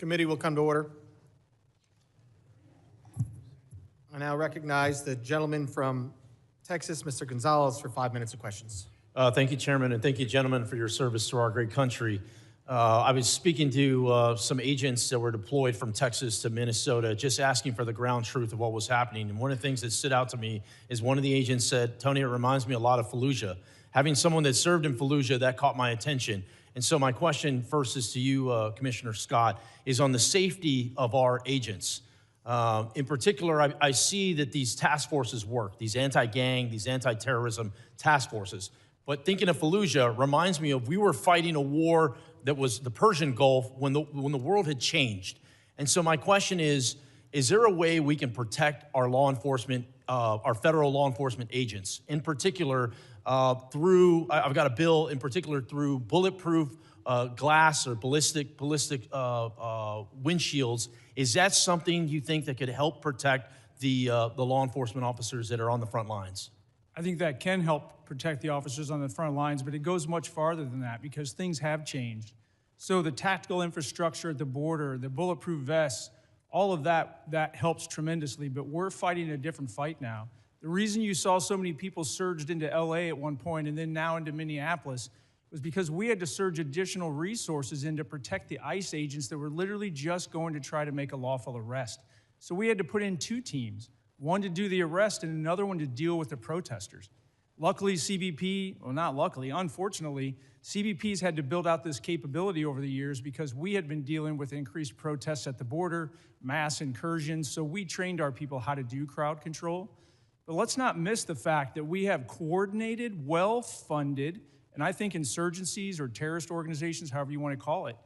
Committee will come to order. I now recognize the gentleman from Texas, Mr. Gonzalez, for 5 minutes of questions. Thank you, Chairman, and thank you, gentlemen, for your service to our great country. I was speaking to some agents that were deployed from Texas to Minnesota, just asking for the ground truth of what was happening. And one of the things that stood out to me is one of the agents said, Tony, it reminds me a lot of Fallujah. Having someone that served in Fallujah, that caught my attention. And so my question first is to you, Commissioner Scott, is on the safety of our agents. In particular, I see that these task forces work, these anti-gang, these anti-terrorism task forces. But thinking of Fallujah reminds me of we were fighting a war that was the Persian Gulf when the world had changed. And so my question is there a way we can protect our law enforcement, our federal law enforcement agents, in particular through, I've got a bill in particular through bulletproof glass or ballistic windshields. Is that something you think that could help protect the law enforcement officers that are on the front lines? I think that can help protect the officers on the front lines, but it goes much farther than that because things have changed. So the tactical infrastructure at the border, the bulletproof vests, all of that helps tremendously, but we're fighting a different fight now. The reason you saw so many people surged into LA at one point and then now into Minneapolis was because we had to surge additional resources in to protect the ICE agents that were literally just going to try to make a lawful arrest. So we had to put in two teams, one to do the arrest and another one to deal with the protesters. Luckily, unfortunately, CBP's had to build out this capability over the years because we had been dealing with increased protests at the border, mass incursions, so we trained our people how to do crowd control. But let's not miss the fact that we have coordinated, well-funded, and I think insurgencies or terrorist organizations, however you want to call it,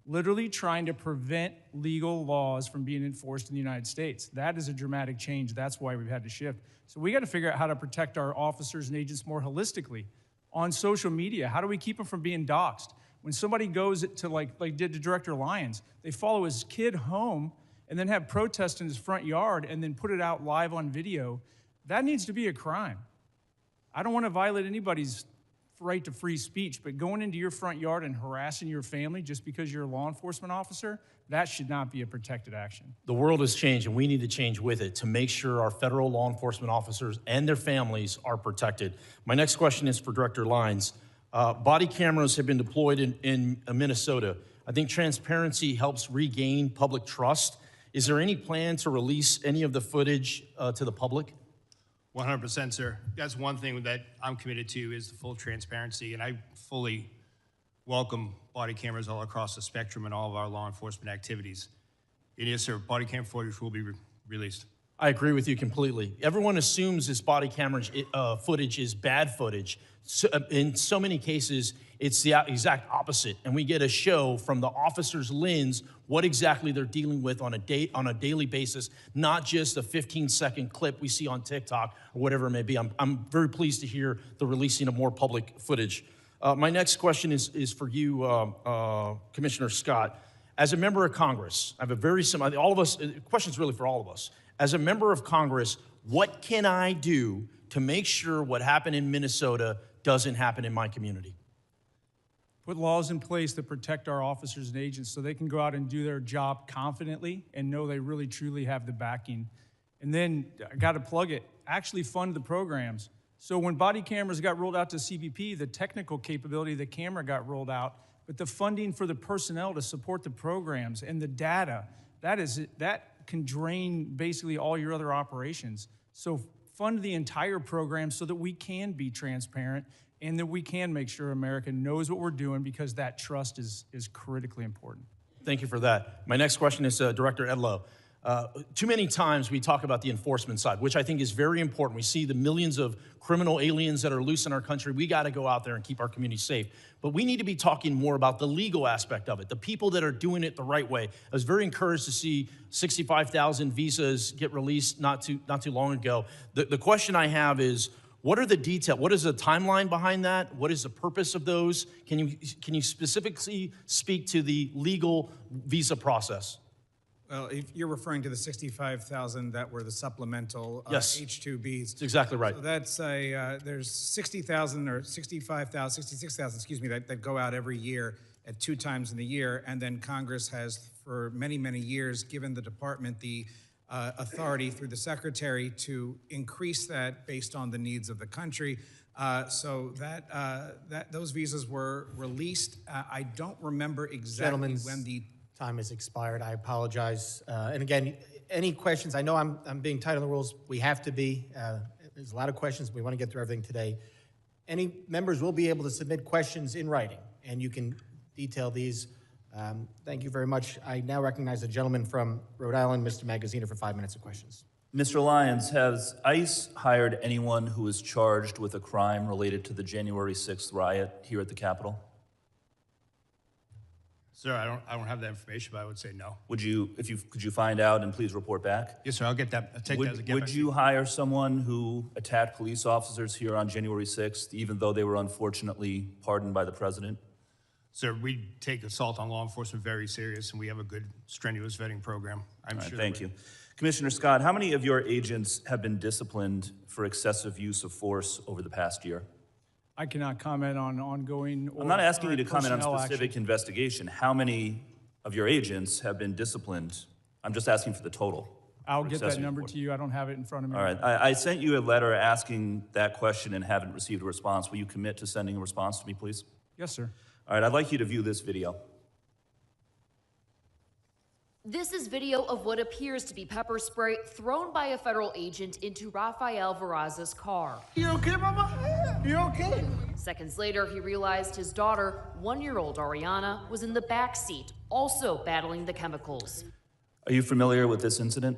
literally trying to prevent legal laws from being enforced in the United States. That is a dramatic change. That's why we've had to shift. So we got to figure out how to protect our officers and agents more holistically. On social media, how do we keep them from being doxxed? When somebody goes to like did to Director Lyons, they follow his kid home and then have protests in his front yard and then put it out live on video. That needs to be a crime. I don't want to violate anybody's right to free speech, but going into your front yard and harassing your family just because you're a law enforcement officer, that should not be a protected action. The world has changed, and we need to change with it to make sure our federal law enforcement officers and their families are protected. My next question is for Director Lyons. Body cameras have been deployed in Minnesota. I think transparency helps regain public trust. Is there any plan to release any of the footage to the public? 100%, sir. That's one thing that I'm committed to is the full transparency, and I fully welcome body cameras all across the spectrum in all of our law enforcement activities. And yes, sir, body cam footage will be released. I agree with you completely. Everyone assumes this body camera footage is bad footage. So, in so many cases, it's the exact opposite. And we get a show from the officer's lens what exactly they're dealing with on a daily basis, not just a 15-second clip we see on TikTok or whatever it may be. I'm very pleased to hear the releasing of more public footage. My next question is for you, Commissioner Scott. As a member of Congress, I have a very similar, the question's really for all of us. As a member of Congress, what can I do to make sure what happened in Minnesota doesn't happen in my community? Put laws in place that protect our officers and agents so they can go out and do their job confidently and know they really truly have the backing. And then, I gotta plug it, actually fund the programs. So when body cameras got rolled out to CBP, the technical capability of the camera got rolled out, but the funding for the personnel to support the programs and the data, that can drain basically all your other operations. So fund the entire program so that we can be transparent and that we can make sure America knows what we're doing because that trust is critically important. Thank you for that. My next question is Director Edlow. Too many times we talk about the enforcement side, which I think is very important. We see the millions of criminal aliens that are loose in our country. We got to go out there and keep our community safe. But we need to be talking more about the legal aspect of it, the people that are doing it the right way. I was very encouraged to see 65,000 visas get released not too long ago. The question I have is, what are the details? What is the timeline behind that? What is the purpose of those? Can you specifically speak to the legal visa process? Well, if you're referring to the 65,000 that were the supplemental yes. H-2Bs. That's exactly right. So that's there's 60,000 or 65,000, 66,000, excuse me, that go out every year. at 2 times in the year. And then Congress has, for many, many years, given the department the authority through the secretary to increase that based on the needs of the country. So those visas were released. I don't remember exactly when the time has expired. I apologize. And again, any questions? I know I'm being tight on the rules. We have to be. There's a lot of questions. We want to get through everything today. Any members will be able to submit questions in writing, and you can detail these. Thank you very much. I now recognize the gentleman from Rhode Island, Mr. Magaziner, for 5 minutes of questions. Mr. Lyons, has ICE hired anyone who is charged with a crime related to the January 6th riot here at the Capitol? Sir, I don't have that information, but I would say no. Would you, could you find out and please report back? Yes, sir, I'll get that. I'll take that as a get Would back. you hire someone who attacked police officers here on January 6th, even though they were unfortunately pardoned by the president? Sir, we take assault on law enforcement very serious, and we have a good, strenuous vetting program. I'm All right, sure. thank you. Commissioner Scott, how many of your agents have been disciplined for excessive use of force over the past year? I cannot comment on ongoing or I'm not asking you to current comment on personnel specific action. investigation. How many of your agents have been disciplined? I'm just asking for the total. I'll for get that excessive number force. to you. I don't have it in front of me. All right, I sent you a letter asking that question and haven't received a response. Will you commit to sending a response to me, please? Yes, sir. All right, I'd like you to view this video. This is video of what appears to be pepper spray thrown by a federal agent into Rafael Verraz's car. You okay, Mama? You okay? Seconds later, he realized his daughter, 1-year-old Ariana, was in the back seat, also battling the chemicals. Are you familiar with this incident?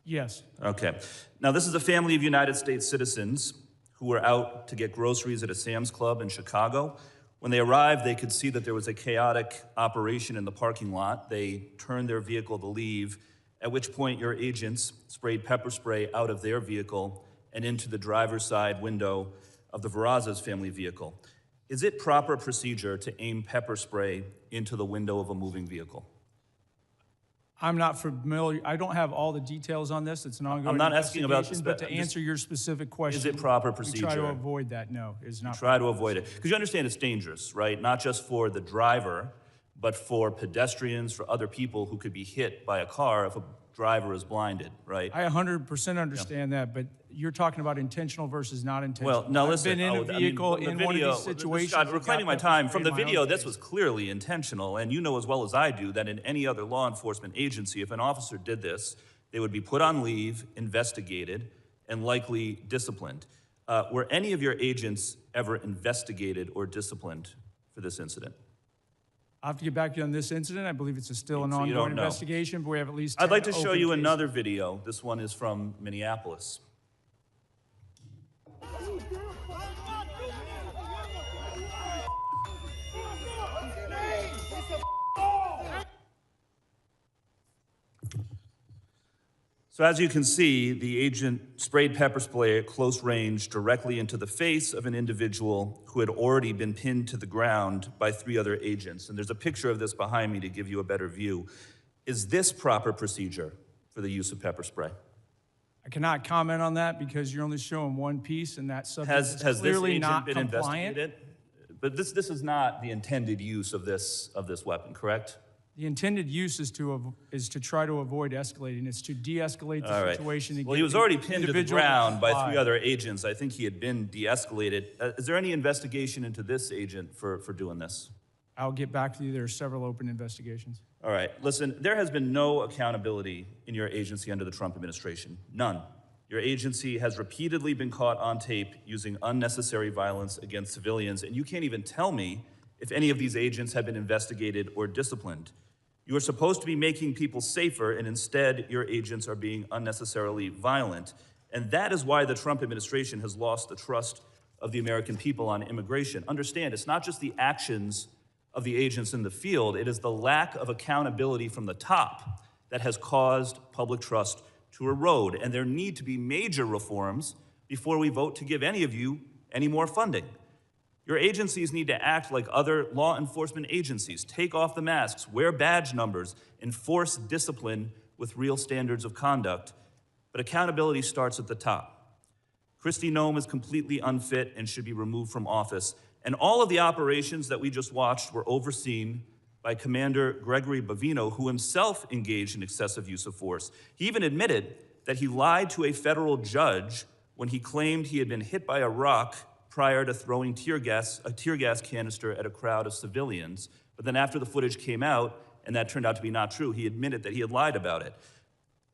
Yes. Okay. Now, this is a family of United States citizens who were out to get groceries at a Sam's Club in Chicago. When they arrived, they could see that there was a chaotic operation in the parking lot. They turned their vehicle to leave, at which point your agents sprayed pepper spray out of their vehicle and into the driver's side window of the Verraz's family vehicle. Is it proper procedure to aim pepper spray into the window of a moving vehicle? I'm not familiar. I don't have all the details on this. It's an ongoing I'm not asking about investigation, this, but to I'm just- answer your specific question, Is it proper we try procedure? to avoid that. No, it's not. Try to avoid it. Because you understand it's dangerous, right? Not just for the driver, but for pedestrians, for other people who could be hit by a car if a driver is blinded, right? I 100% understand that, but you're talking about intentional versus not intentional. Well, now listen. I've been in a vehicle in one of these situations. Scott, that reclaiming got my pepper time. spray From the in my own video, this face. was clearly intentional, and you know as well as I do that in any other law enforcement agency, if an officer did this, they would be put on leave, investigated, and likely disciplined. Were any of your agents ever investigated or disciplined for this incident? I'll have to get back to you on this incident. I believe it's still an So you ongoing don't know. investigation, but we have at least I'd like 10 to show open you cases. another video. This one is from Minneapolis. So as you can see, the agent sprayed pepper spray at close range directly into the face of an individual who had already been pinned to the ground by 3 other agents. And there's a picture of this behind me to give you a better view. Is this proper procedure for the use of pepper spray? I cannot comment on that because you're only showing one piece, and that subject Has is this clearly agent not been compliant. investigated? But this is not the intended use of this weapon, correct? The intended use is to try to avoid escalating. It's to de-escalate the All right. situation. to Well, get he was the already pinned to the individual ground by comply. 3 other agents. I think he had been de-escalated. Is there any investigation into this agent for doing this? I'll get back to you. There are several open investigations. All right, listen, there has been no accountability in your agency under the Trump administration. None. Your agency has repeatedly been caught on tape using unnecessary violence against civilians, and you can't even tell me if any of these agents have been investigated or disciplined. You are supposed to be making people safer, and instead, your agents are being unnecessarily violent. And that is why the Trump administration has lost the trust of the American people on immigration. Understand, it's not just the actions of the agents in the field, it is the lack of accountability from the top that has caused public trust to erode. And there need to be major reforms before we vote to give any of you any more funding. Your agencies need to act like other law enforcement agencies. Take off the masks, wear badge numbers, enforce discipline with real standards of conduct. But accountability starts at the top. Kristi Noem is completely unfit and should be removed from office. And all of the operations that we just watched were overseen by Commander Gregory Bavino, who himself engaged in excessive use of force. He even admitted that he lied to a federal judge when he claimed he had been hit by a rock prior to throwing a tear gas canister at a crowd of civilians. But then after the footage came out, and that turned out to be not true, he admitted that he had lied about it.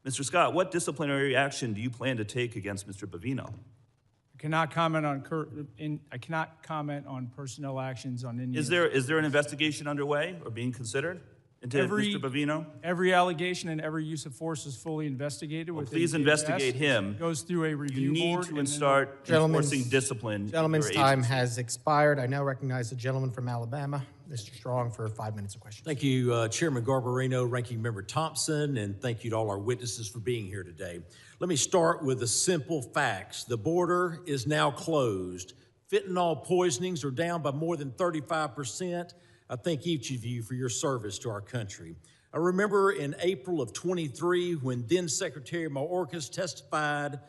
Mr. Scott, what disciplinary action do you plan to take against Mr. Bavino? I cannot comment on personnel actions on any. Is there an investigation underway or being considered into Mr. Bavino? Every allegation and every use of force is fully investigated. Well, with please DHS. investigate him. Goes through a review You need board. to start enforcing discipline. Gentleman's time has expired. I now recognize the gentleman from Alabama, Mr. Strong, for 5 minutes of questions. Thank you, Chairman Garbarino, Ranking Member Thompson, and thank you to all our witnesses for being here today. Let me start with the simple facts. The border is now closed. Fentanyl poisonings are down by more than 35%. I thank each of you for your service to our country. I remember in April of 23 when then Secretary Mayorkas testified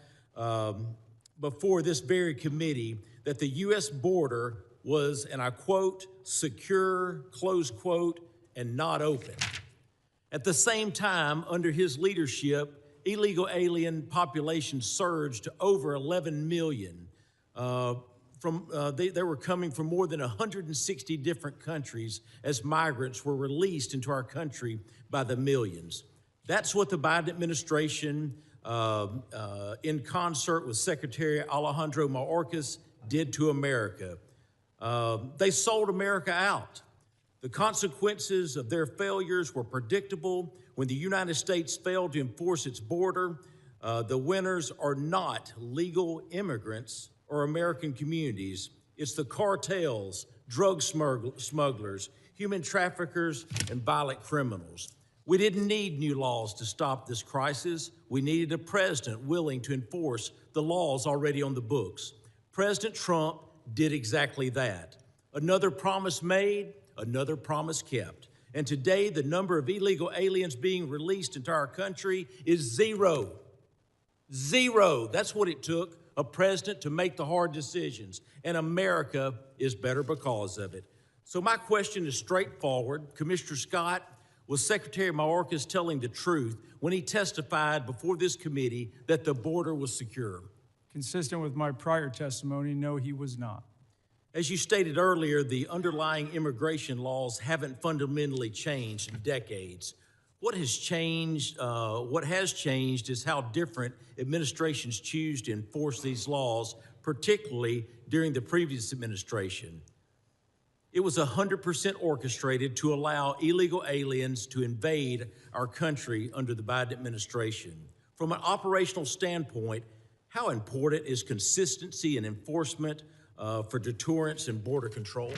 before this very committee that the U.S. border was, and I quote, secure, close quote, and not open. At the same time, under his leadership, illegal alien population surged to over 11 million. They were coming from more than 160 different countries as migrants were released into our country by the millions. That's what the Biden administration, in concert with Secretary Alejandro Mayorkas, did to America. They sold America out. The consequences of their failures were predictable. When the United States failed to enforce its border, the winners are not legal immigrants or American communities. It's the cartels, drug smugglers, human traffickers, and violent criminals. We didn't need new laws to stop this crisis. We needed a president willing to enforce the laws already on the books. President Trump did exactly that. Another promise made, another promise kept. And today, the number of illegal aliens being released into our country is zero. Zero. That's what it took a president to make the hard decisions. And America is better because of it. So my question is straightforward. Commissioner Scott, was Secretary Mayorkas telling the truth when he testified before this committee that the border was secure? Consistent with my prior testimony, no, he was not. As you stated earlier, the underlying immigration laws haven't fundamentally changed in decades. What has changed is how different administrations choose to enforce these laws, particularly during the previous administration. It was 100% orchestrated to allow illegal aliens to invade our country under the Biden administration. From an operational standpoint, how important is consistency and enforcement for deterrence and border control?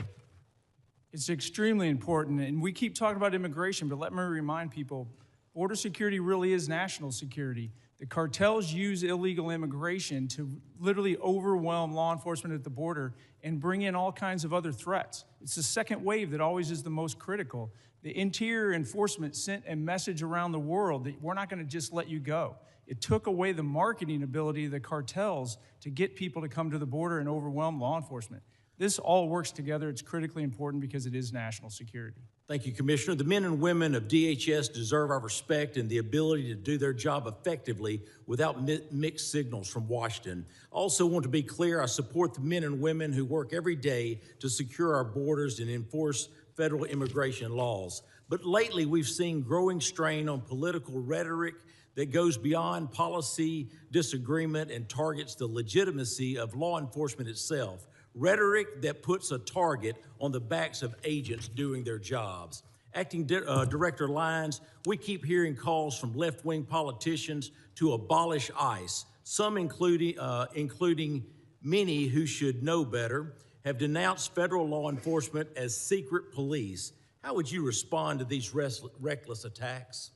It's extremely important, and we keep talking about immigration, but let me remind people, border security really is national security. The cartels use illegal immigration to literally overwhelm law enforcement at the border and bring in all kinds of other threats. It's the second wave that always is the most critical. The Interior Enforcement sent a message around the world that we're not going to just let you go. It took away the marketing ability of the cartels to get people to come to the border and overwhelm law enforcement. This all works together. It's critically important because it is national security. Thank you, Commissioner. The men and women of DHS deserve our respect and the ability to do their job effectively without mixed signals from Washington. I also want to be clear, I support the men and women who work every day to secure our borders and enforce federal immigration laws. But lately, we've seen growing strain on political rhetoric that goes beyond policy disagreement and targets the legitimacy of law enforcement itself. Rhetoric that puts a target on the backs of agents doing their jobs. Acting Director Lyons, we keep hearing calls from left-wing politicians to abolish ICE. Some, including many who should know better, have denounced federal law enforcement as secret police. How would you respond to these reckless attacks?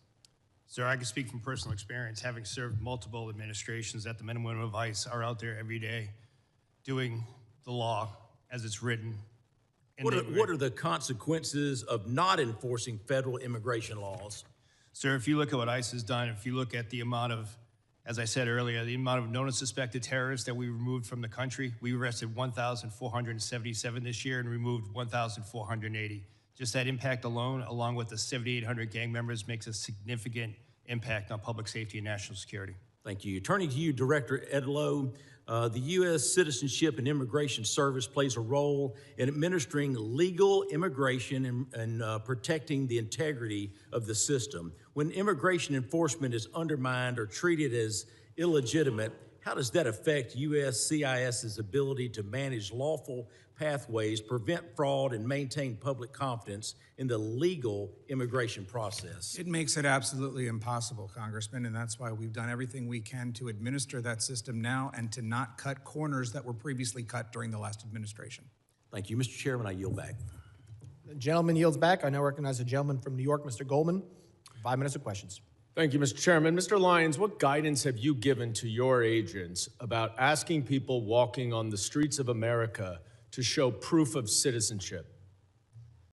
Sir, I can speak from personal experience, having served multiple administrations that the men and women of ICE are out there every day doing the law as it's written. What are the consequences of not enforcing federal immigration laws? Sir, if you look at what ICE has done, if you look at the amount of As I said earlier, the amount of known and suspected terrorists that we removed from the country, we arrested 1,477 this year and removed 1,480. Just that impact alone, along with the 7,800 gang members, makes a significant impact on public safety and national security. Thank you. Turning to you, Director Edlow, the U.S. Citizenship and Immigration Service plays a role in administering legal immigration and protecting the integrity of the system. When immigration enforcement is undermined or treated as illegitimate, how does that affect USCIS's ability to manage lawful pathways, prevent fraud, and maintain public confidence in the legal immigration process? It makes it absolutely impossible, Congressman, and that's why we've done everything we can to administer that system now and to not cut corners that were previously cut during the last administration. Thank you. Mr. Chairman, I yield back. The gentleman yields back. I now recognize the gentleman from New York, Mr. Goldman. 5 minutes of questions. Thank you, Mr. Chairman. Mr. Lyons, what guidance have you given to your agents about asking people walking on the streets of America to show proof of citizenship?